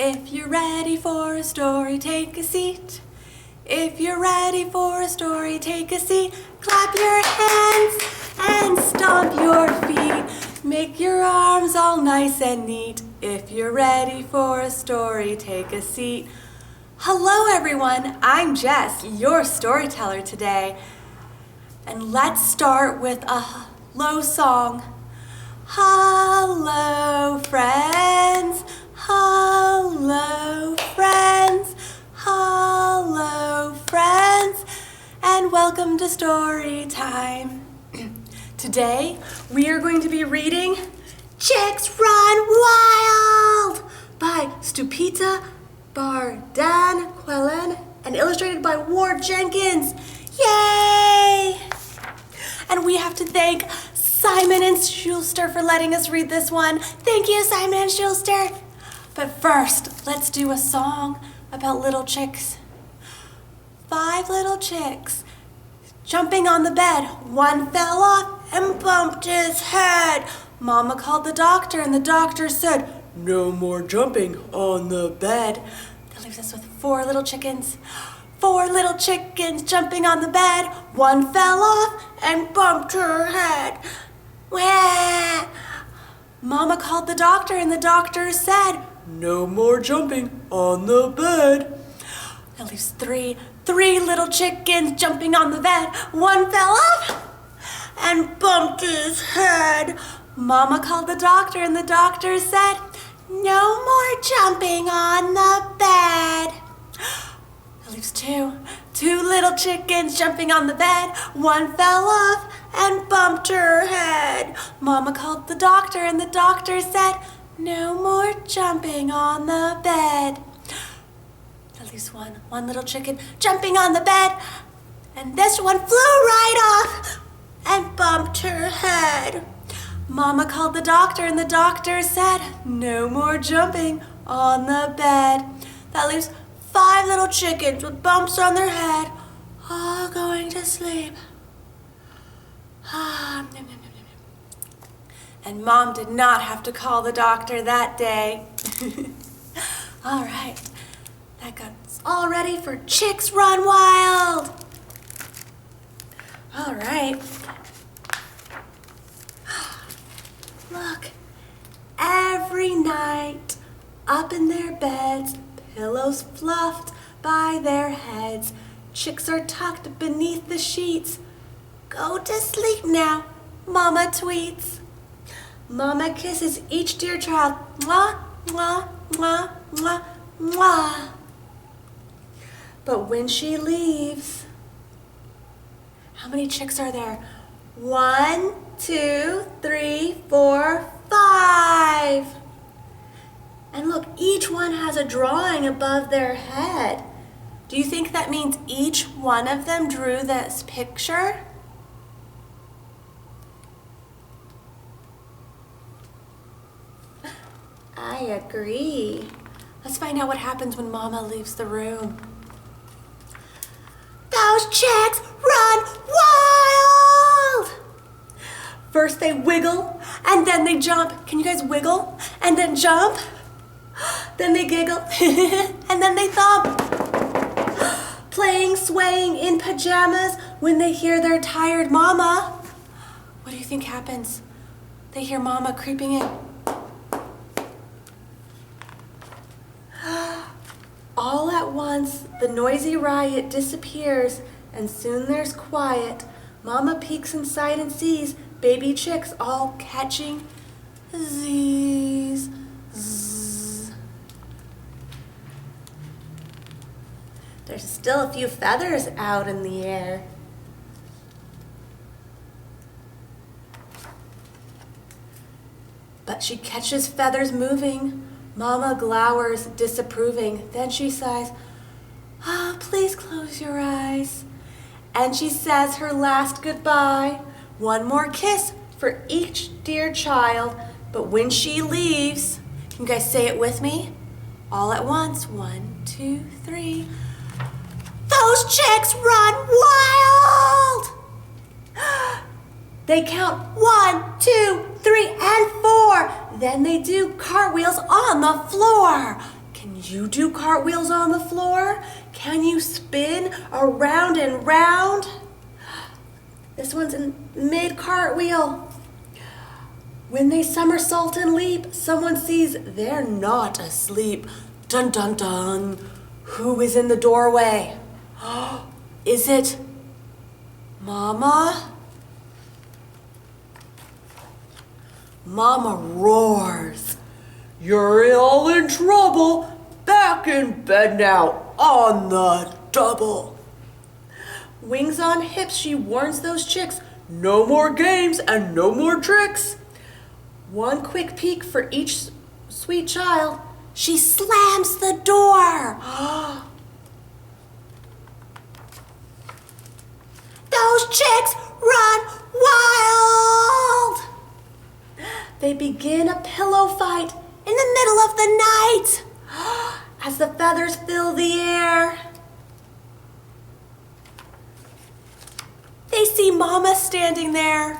If you're ready for a story, take a seat. If you're ready for a story, take a seat. Clap your hands and stomp your feet. Make your arms all nice and neat. If you're ready for a story, take a seat. Hello everyone, I'm Jess, your storyteller today. And let's start with a hello song. Hello friends, hello friends, hello friends, and welcome to Storytime. Today we are going to be reading Chicks Run Wild by Sudipta, Bardhan-Quallen, and illustrated by Jenkins. Yay! And we have to thank Simon and Schuster for letting us read this one. Thank you, Simon and Schuster. But first, let's do a song about little chicks. 5 little chicks jumping on the bed. One fell off and bumped his head. Mama called the doctor and the doctor said, "No more jumping on the bed." That leaves us with 4 little chickens. 4 little chickens jumping on the bed. One fell off and bumped her head. Wah! Mama called the doctor and the doctor said, "No more jumping on the bed." That leaves 3 little chickens jumping on the bed. One fell off and bumped his head. Mama called the doctor and the doctor said, "No more jumping on the bed." That leaves 2 little chickens jumping on the bed. One fell off and bumped her head. Mama called the doctor and the doctor said, "No more jumping on the bed." That leaves one little chicken jumping on the bed, and this one flew right off and bumped her head. Mama called the doctor and the doctor said, "No more jumping on the bed." That leaves 5 little chickens with bumps on their head, all going to sleep. And Mom did not have to call the doctor that day. All right, that got us all ready for Chicks Run Wild. All right. Look, every night up in their beds, pillows fluffed by their heads, chicks are tucked beneath the sheets. "Go to sleep now," Mama tweets. Mama kisses each dear child, mwah, mwah, mwah, mwah, mwah. But when she leaves, how many chicks are there? 1, 2, 3, 4, 5. And look, each one has a drawing above their head. Do you think that means each one of them drew this picture? I agree. Let's find out what happens when Mama leaves the room. Those chicks run wild! First they wiggle, and then they jump. Can you guys wiggle? And then jump? Then they giggle, and then they thump. Playing, swaying in pajamas when they hear their tired Mama. What do you think happens? They hear Mama creeping in. All at once, the noisy riot disappears, and soon there's quiet. Mama peeks inside and sees baby chicks all catching Z's. Zzz. There's still a few feathers out in the air. But she catches feathers moving. Mama glowers, disapproving. Then she sighs, "Ah, please close your eyes." And she says her last goodbye. One more kiss for each dear child. But when she leaves, can you guys say it with me? All at once, 1, 2, 3. Those chicks run wild! They count 1, 2, 3, and 4. Then they do cartwheels on the floor. Can you do cartwheels on the floor? Can you spin around and round? This one's in mid-cartwheel. When they somersault and leap, someone sees they're not asleep. Dun dun dun. Who is in the doorway? Is it Mama? Mama roars. You're all in trouble. Back in bed now, on the double. Wings on hips, she warns those chicks. No more games and no more tricks. One quick peek for each sweet child. She slams the door. Those chicks run wild. They begin a pillow fight in the middle of the night as the feathers fill the air. They see Mama standing there.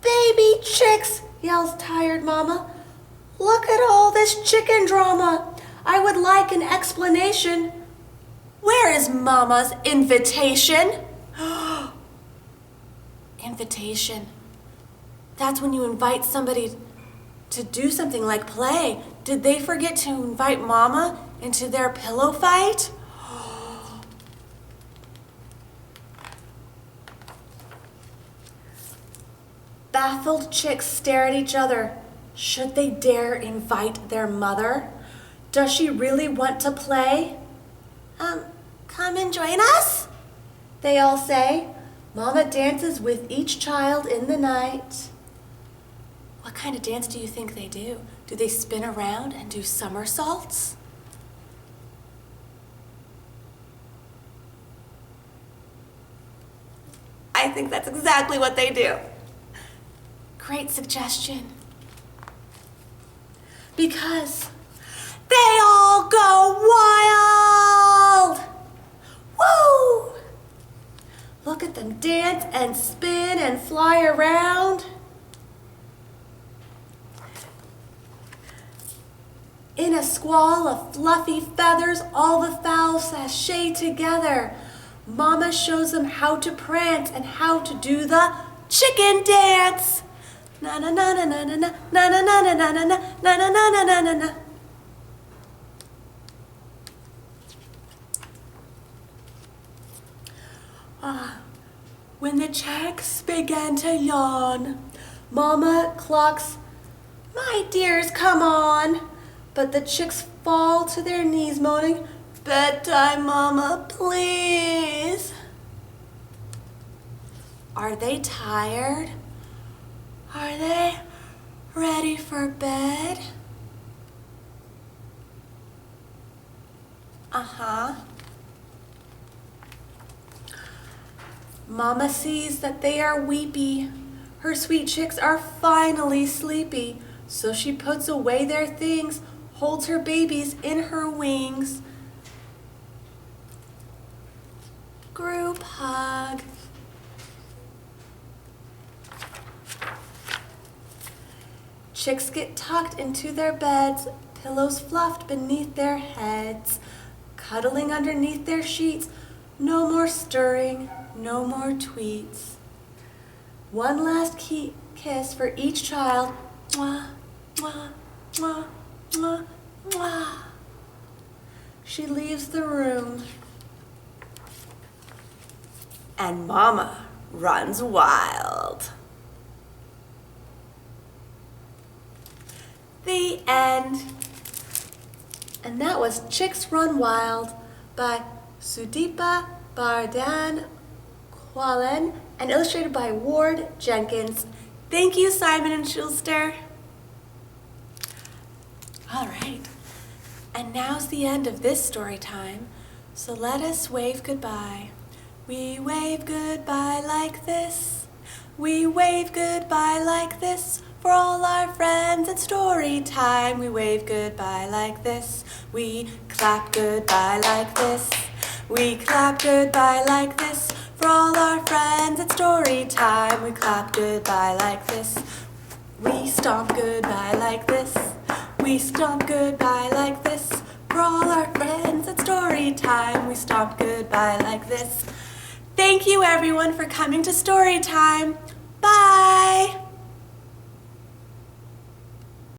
Baby chicks, yells tired Mama. Look at all this chicken drama. I would like an explanation. Where is Mama's invitation? Invitation. That's when you invite somebody to do something like play. Did they forget to invite Mama into their pillow fight? Baffled chicks stare at each other. Should they dare invite their mother? Does she really want to play? Come and join us, they all say. Mama dances with each child in the night. What kind of dance do you think they do? Do they spin around and do somersaults? I think that's exactly what they do. Great suggestion. Because they all go wild! Woo! Look at them dance and spin and fly around. In a squall of fluffy feathers, all the fowls sashay together. Mama shows them how to prance and how to do the chicken dance. Na na na na na na na na na na na na na na na na na na na. When the chicks began to yawn, Mama clucks, "My dears, come on." But the chicks fall to their knees moaning, "Bedtime, Mama, please." Are they tired? Are they ready for bed? Mama sees that they are weepy. Her sweet chicks are finally sleepy. So she puts away their things, holds her babies in her wings. Group hug. Chicks get tucked into their beds, pillows fluffed beneath their heads, cuddling underneath their sheets. No more stirring, no more tweets. One last kiss for each child. Mwah, mwah, mwah, mwah, mwah. She leaves the room. And Mama runs wild. The end. And that was Chicks Run Wild by Sudipta, Bardhan-Quallen, and illustrated by Jenkins. Thank you, Simon Schuster. All right, and now's the end of this story time, so let us wave goodbye. We wave goodbye like this. We wave goodbye like this. For all our friends at Storytime, we wave goodbye like this. We clap goodbye like this. We clap goodbye like this. For all our friends at Storytime, we clap goodbye like this. We stomp goodbye like this. We stomp goodbye like this. For all our friends at Storytime, we stomp goodbye like this. Thank you everyone for coming to Storytime.